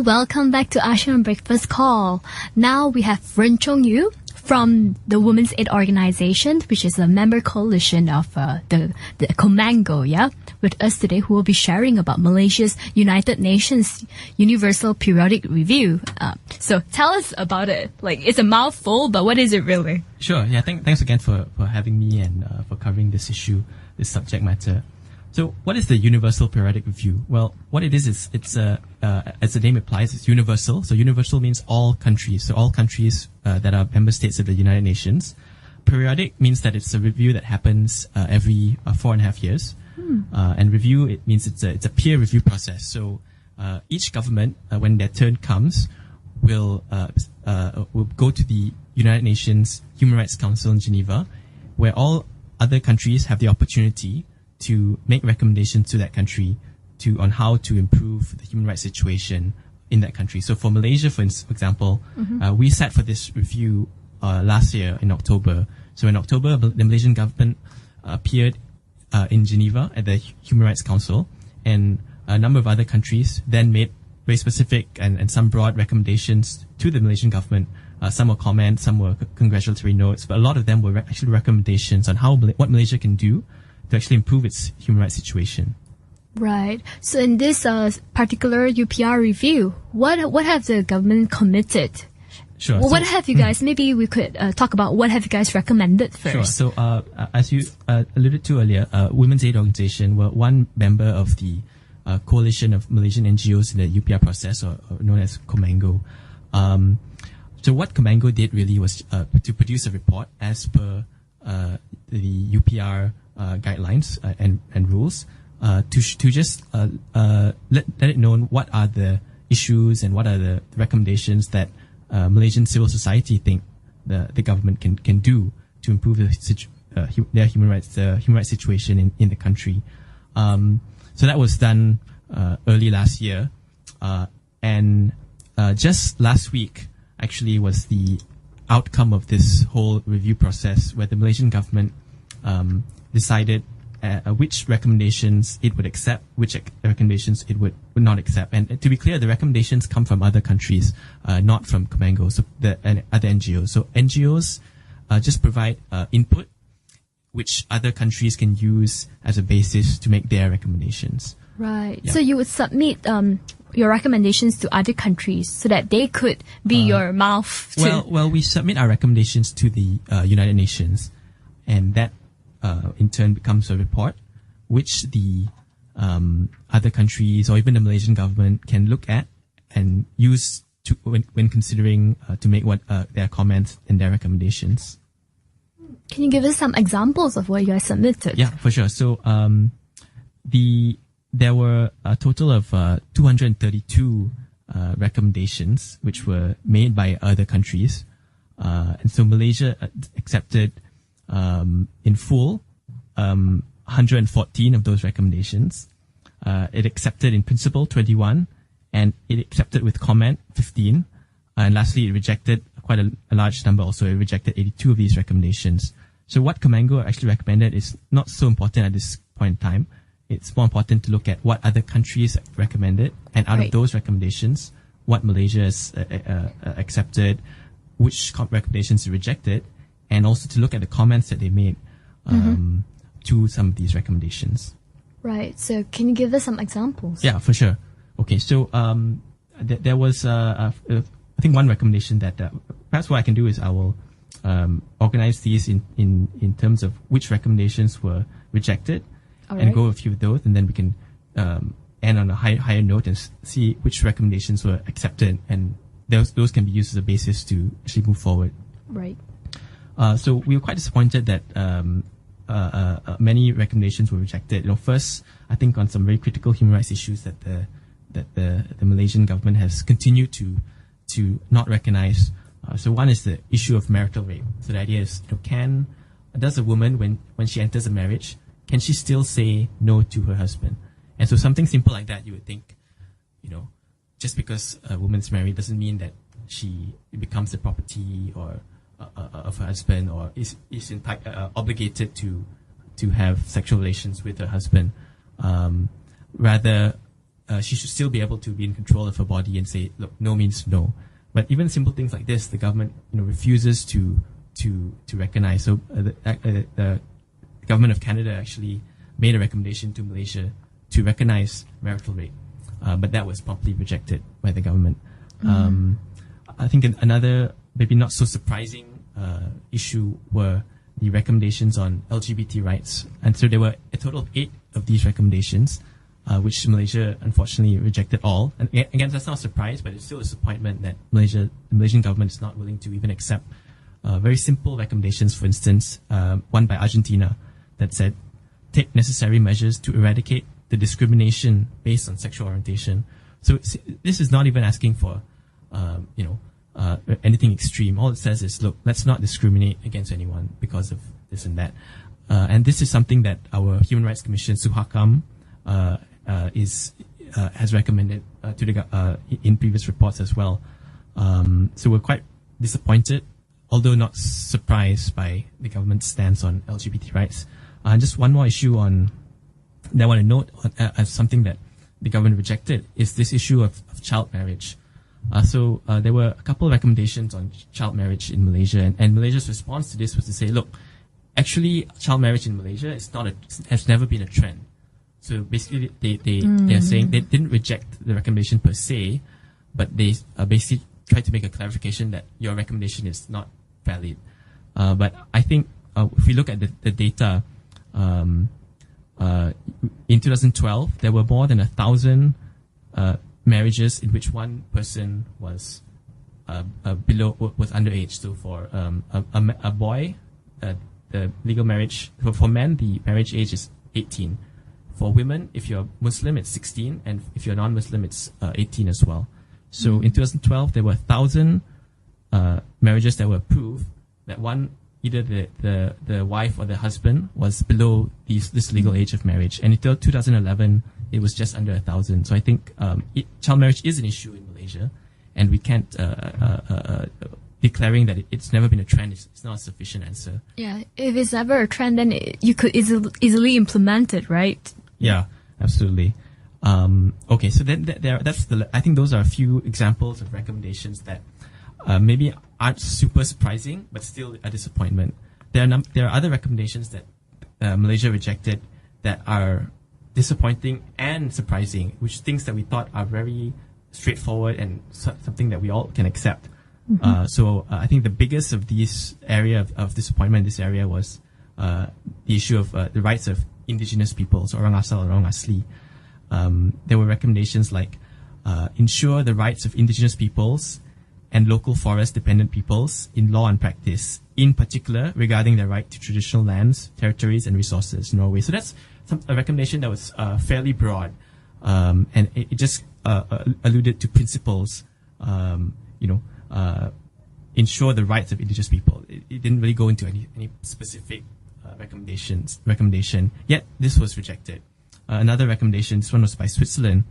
welcome back to ASEAN Breakfast Call. Now we have Chung from the Women's Aid Organization, which is a member coalition of the Comango, with us today, who will be sharing about Malaysia's United Nations Universal Periodic Review. So tell us about it. Like, it's a mouthful, but what is it really? Sure. Yeah. Thanks again for having me and for covering this issue, this subject matter. So what is the Universal Periodic Review? Well, what it is it's as the name implies, it's universal. So universal means all countries. So all countries that are member states of the United Nations. Periodic means that it's a review that happens every 4.5 years. And review, it means it's a peer review process. So each government, when their turn comes, will go to the United Nations Human Rights Council in Geneva, where all other countries have the opportunity to make recommendations to that country on how to improve the human rights situation in that country. So for Malaysia, for example, we sat for this review last year in October. So in October, the Malaysian government appeared in Geneva at the Human Rights Council, and a number of other countries then made very specific and some broad recommendations to the Malaysian government. Some were comments, some were congratulatory notes, but a lot of them were actually recommendations on what Malaysia can do to actually improve its human rights situation. Right. So in this particular UPR review, what have the government committed? Sure. Well, what have you guys, maybe we could talk about what have you guys recommended first? Sure. So as you alluded to earlier, Women's Aid Organization were one member of the coalition of Malaysian NGOs in the UPR process, or known as Comango. So what Comango did really was to produce a report as per the UPR guidelines and rules to just let it known what are the issues and what are the recommendations that Malaysian civil society think the government can do to improve their human rights situation in the country. So that was done early last year, and just last week actually was the outcome of this whole review process, where the Malaysian government decided which recommendations it would accept, which recommendations it would not accept. And to be clear, the recommendations come from other countries, not from Comango, so other NGOs. So NGOs just provide input, which other countries can use as a basis to make their recommendations. Right. Yeah. So you would submit your recommendations to other countries so that they could be your mouth to... Well, we submit our recommendations to the United Nations, and that in turn becomes a report which the other countries or even the Malaysian government can look at and use to when considering to make their comments and their recommendations. Can you give us some examples of what you guys submitted? Yeah, for sure. So there were a total of 232 recommendations which were made by other countries, and so Malaysia accepted in full 114 of those recommendations. It accepted in principle 21, and it accepted with comment 15, and lastly it rejected quite a large number. Also, it rejected 82 of these recommendations. So what Comango actually recommended is not so important at this point in time. It's more important to look at what other countries recommended, and out of those recommendations, what Malaysia has accepted, which recommendations it rejected, and also to look at the comments that they made to some of these recommendations. Right. So can you give us some examples? Yeah, for sure. Okay. So there was I think one recommendation that perhaps what I can do is I will organize these in terms of which recommendations were rejected, and go a few of those, and then we can end on a higher note and see which recommendations were accepted, and those can be used as a basis to actually move forward. Right. So we were quite disappointed that many recommendations were rejected. First, I think on some very critical human rights issues that the Malaysian government has continued to not recognize. So one is the issue of marital rape. So the idea is, does a woman, when she enters a marriage, can she still say no to her husband? And so something simple like that, you would think, just because a woman's married doesn't mean that she becomes the property or of her husband, or is obligated to have sexual relations with her husband. Rather, she should still be able to be in control of her body and say, look, no means no. But even simple things like this, the government, refuses to recognize. So the government of Canada actually made a recommendation to Malaysia to recognize marital rape, but that was promptly rejected by the government. I think another maybe not so surprising issue were the recommendations on LGBT rights, and so there were a total of 8 of these recommendations, which Malaysia unfortunately rejected all. And again, that's not a surprise, but it's still a disappointment that the Malaysian government is not willing to even accept very simple recommendations. For instance, one by Argentina that said, take necessary measures to eradicate the discrimination based on sexual orientation. So this is not even asking for, anything extreme. All it says is, look, let's not discriminate against anyone because of this and that. And this is something that our Human Rights Commission, Suhakam, has recommended to the in previous reports as well. So we're quite disappointed, although not surprised by the government's stance on LGBT rights. And just one more issue that I want to note as something that the government rejected is this issue of child marriage. So there were a couple of recommendations on child marriage in Malaysia, and Malaysia's response to this was to say, look, actually, child marriage in Malaysia has never been a trend. So basically, they're saying they didn't reject the recommendation per se, but they basically tried to make a clarification that your recommendation is not valid. But I think if we look at the data, in 2012, there were more than 1,000 marriages in which one person was was underage. So for a boy, the legal marriage for men, the marriage age is 18. For women, if you're Muslim, it's 16, and if you're non-Muslim, it's 18 as well. So in 2012, there were 1,000 marriages that were approved that either the wife or the husband was below this legal age of marriage. And until 2011, it was just under 1,000. So I think child marriage is an issue in Malaysia, and we can't declaring that it's never been a trend. It's not a sufficient answer. Yeah, if it's ever a trend, then you could easily implement it, right? Yeah, absolutely. Okay, so then I think those are a few examples of recommendations that maybe aren't super surprising, but still a disappointment. There are other recommendations that Malaysia rejected that are disappointing and surprising, which things that we thought are very straightforward and something that we all can accept. So I think the biggest of these area of disappointment in this area was the issue of the rights of indigenous peoples, orang asal, orang asli. There were recommendations like ensure the rights of indigenous peoples and local forest-dependent peoples in law and practice, in particular regarding their right to traditional lands, territories, and resources in Norway. So that's a recommendation that was fairly broad, and it just alluded to principles, ensure the rights of indigenous people. It didn't really go into any specific recommendation, yet this was rejected. Another recommendation, this one was by Switzerland,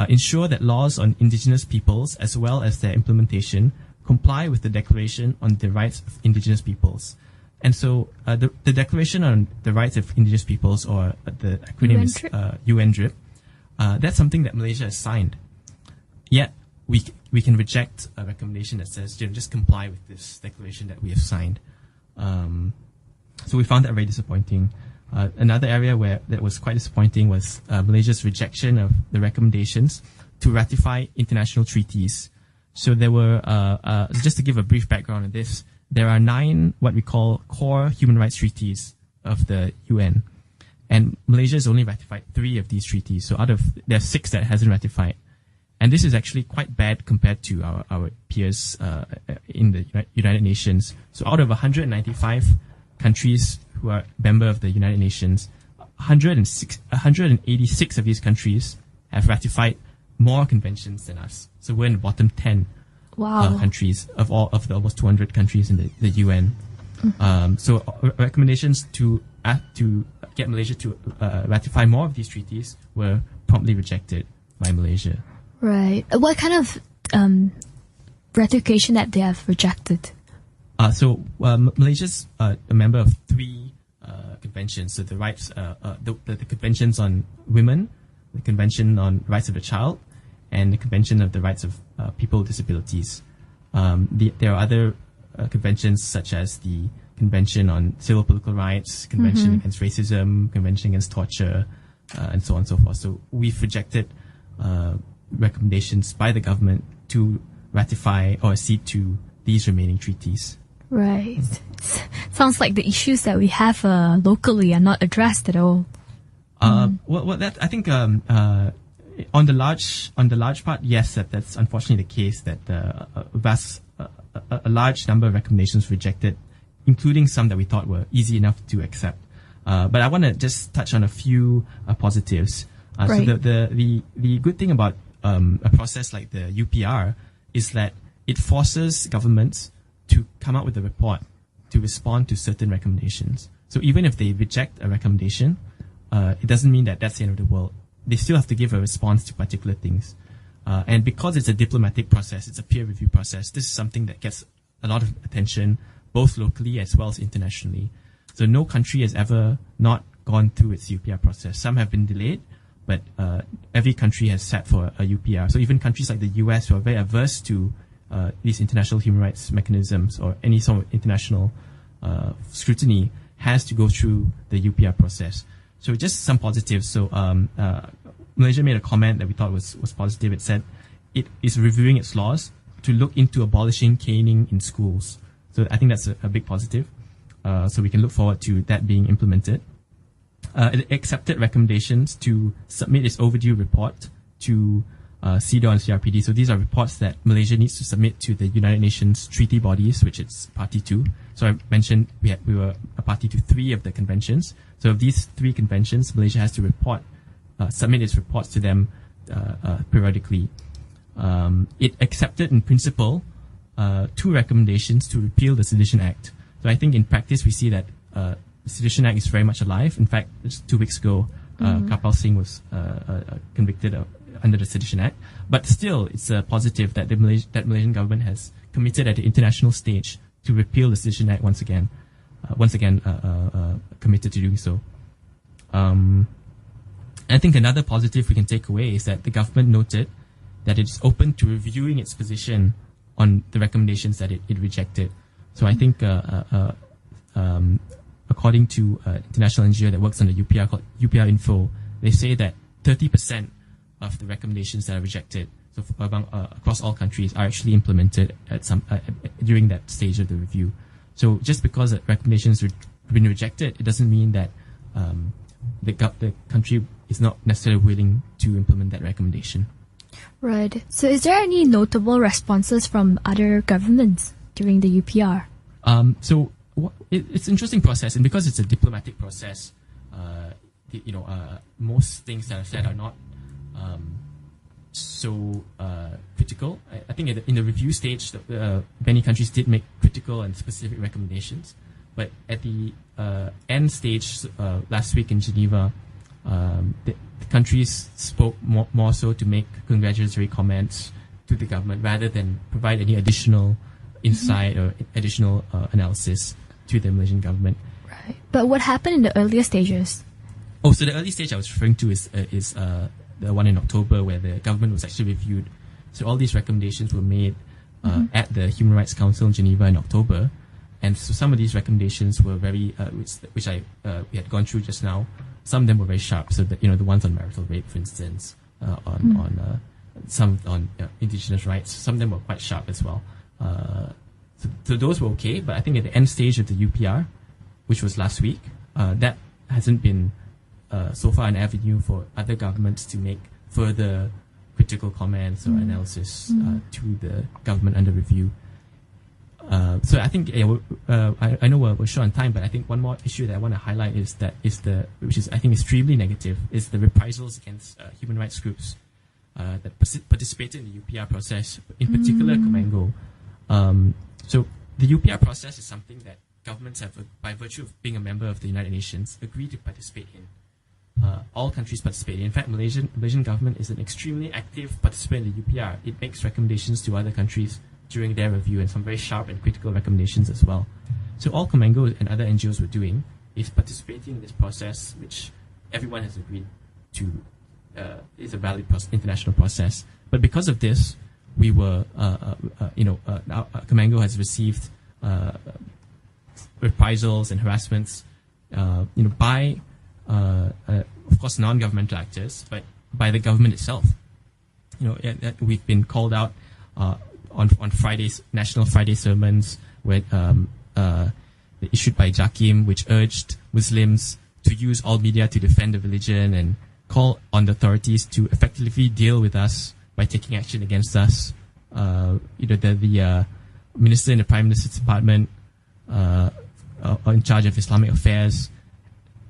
ensure that laws on indigenous peoples as well as their implementation comply with the Declaration on the Rights of Indigenous Peoples. And so the Declaration on the Rights of Indigenous Peoples, or the acronym is UNDRIP, that's something that Malaysia has signed. Yet we can reject a recommendation that says, just comply with this declaration that we have signed. So we found that very disappointing. Another area where that was quite disappointing was Malaysia's rejection of the recommendations to ratify international treaties. So there were, just to give a brief background on this, there are 9 what we call core human rights treaties of the UN. And Malaysia has only ratified 3 of these treaties. So there are 6 that hasn't ratified. And this is actually quite bad compared to our peers in the United Nations. So out of 195 countries who are member of the United Nations, 186 of these countries have ratified more conventions than us. So we're in the bottom 10 countries of the almost 200 countries in the UN. So recommendations to get Malaysia to ratify more of these treaties were promptly rejected by Malaysia. Right. What kind of ratification that they have rejected? So Malaysia's a member of 3 conventions. So the rights, the conventions on women, the Convention on Rights of the Child, and the Convention of the Rights of People with Disabilities. There are other conventions such as the Convention on Civil Political Rights, Convention against Racism, Convention against Torture, and so on and so forth. So we've rejected recommendations by the government to ratify or accede to these remaining treaties. Right. Sounds like the issues that we have locally are not addressed at all. Well, that I think on the large part, yes, that's unfortunately the case. That a large number of recommendations rejected, including some that we thought were easy enough to accept. But I want to just touch on a few positives. Right. So the good thing about a process like the UPR is that it forces governments to come up with a report to respond to certain recommendations. So even if they reject a recommendation, it doesn't mean that that's the end of the world. They still have to give a response to particular things. And because it's a diplomatic process, it's a peer review process, this is something that gets a lot of attention, both locally as well as internationally. So no country has ever not gone through its UPR process. Some have been delayed, but every country has sat for a UPR. So even countries like the US, who are very averse to these international human rights mechanisms or any sort of international scrutiny, has to go through the UPR process. So just some positives. So Malaysia made a comment that we thought was positive. It said it is reviewing its laws to look into abolishing caning in schools. So I think that's a big positive. So we can look forward to that being implemented. It accepted recommendations to submit its overdue report to CEDAW and CRPD. So these are reports that Malaysia needs to submit to the United Nations treaty bodies, which it's party to. So I mentioned we were a party to 3 of the conventions. So of these 3 conventions, Malaysia has to submit its reports to them periodically. It accepted in principle 2 recommendations to repeal the Sedition Act. So I think in practice we see that the Sedition Act is very much alive. In fact, just 2 weeks ago, Kapal Singh was convicted under the Sedition Act. But still, it's a positive that the Malaysian government has committed at the international stage to repeal the Sedition Act once again committed to doing so. I think another positive we can take away is that the government noted that it's open to reviewing its position on the recommendations that it rejected. So I think according to an international NGO that works on the UPR called UPR Info, they say that 30% of the recommendations that are rejected, so across all countries, are actually implemented at during that stage of the review. So just because the recommendations have been rejected, it doesn't mean that the country is not necessarily willing to implement that recommendation. Right. So is there any notable responses from other governments during the UPR? It's an interesting process, and because it's a diplomatic process, most things that are said are not so critical. I think in the review stage, many countries did make critical and specific recommendations, but at the end stage last week in Geneva, the countries spoke more so to make congratulatory comments to the government rather than provide any additional insight or additional analysis to the Malaysian government. Right. But what happened in the earlier stages? Oh, so the early stage I was referring to is the one in October, where the government was actually reviewed. So all these recommendations were made at the Human Rights Council in Geneva in October, and so some of these recommendations were very, which we had gone through just now. Some of them were very sharp. So the ones on marital rape, for instance, some on indigenous rights. Some of them were quite sharp as well. So those were okay, but I think at the end stage of the UPR, which was last week, that hasn't been so far an avenue for other governments to make further critical comments or analysis to the government under review. So I think I know we're short on time, but I think one more issue that I want to highlight which is I think extremely negative, is the reprisals against human rights groups that participated in the UPR process, in particular Comango. So the UPR process is something that governments have, by virtue of being a member of the United Nations, agreed to participate in. All countries participate in. In fact, Malaysian government is an extremely active participant in the UPR. It makes recommendations to other countries during their review, and some very sharp and critical recommendations as well. So all Comango and other NGOs were doing is participating in this process, which everyone has agreed to valid international process. But because of this, we were, Comango has received reprisals and harassments, by, of course, non-governmental actors, but by the government itself. We've been called out on Fridays, National Friday sermons, where issued by Jakim, which urged Muslims to use all media to defend the religion and call on the authorities to effectively deal with us by taking action against us. The minister in the Prime Minister's Department, in charge of Islamic affairs,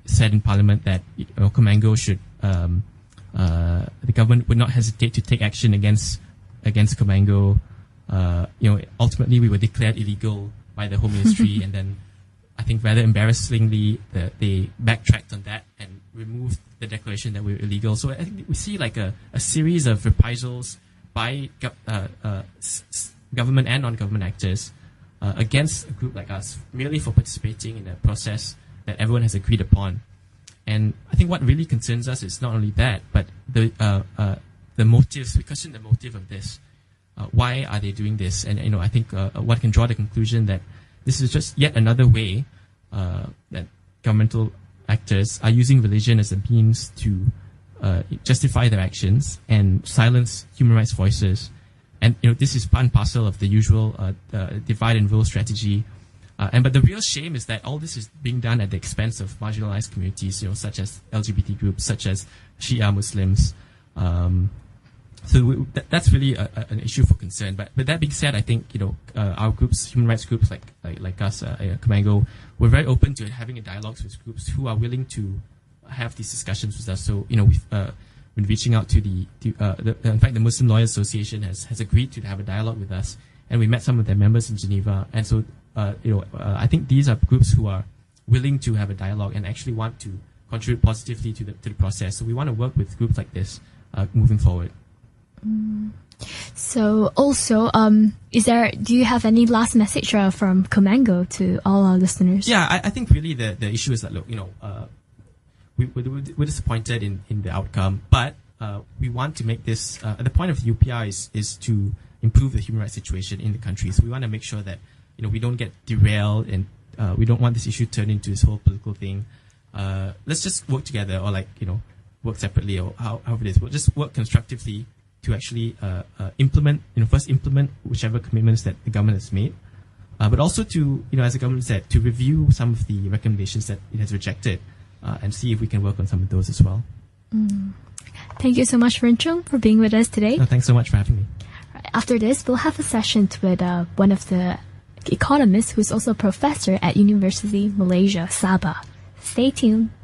said in Parliament that Comango should, the government would not hesitate to take action against Comango. Ultimately we were declared illegal by the Home Ministry, and then I think rather embarrassingly they backtracked on that and removed the declaration that we were illegal. So I think we see like a series of reprisals by government and non-government actors against a group like us, merely for participating in a process that everyone has agreed upon. And I think what really concerns us is not only that, but the motives. We question the motive of this. Why are they doing this? And I think one can draw the conclusion that this is just yet another way that governmental actors are using religion as a means to justify their actions and silence human rights voices. And this is part and parcel of the usual divide and rule strategy. But the real shame is that all this is being done at the expense of marginalized communities, such as LGBT groups, such as Shia Muslims. So that's really an issue for concern. But that being said, I think our groups, human rights groups like us, Comango, we're very open to having a dialogue with groups who are willing to have these discussions with us. So we've been reaching out to in fact the Muslim Lawyers Association has agreed to have a dialogue with us, and we met some of their members in Geneva. And so I think these are groups who are willing to have a dialogue and actually want to contribute positively to the process. So we want to work with groups like this moving forward. So also, do you have any last message from Comango to all our listeners? Yeah, I think really the issue is that, look, we're disappointed in the outcome, but we want to make this, the point of the UPR is to improve the human rights situation in the country. So we want to make sure that, we don't get derailed, and we don't want this issue turned into this whole political thing. Let's just work together, or work separately, or however it is. We'll just work constructively to actually implement whichever commitments that the government has made, but also to, as the government said, to review some of the recommendations that it has rejected, and see if we can work on some of those as well. Thank you so much, Chung, for being with us today. No, thanks so much for having me. After this, we'll have a session with one of the economists who's also a professor at University Malaysia, Sabah. Stay tuned.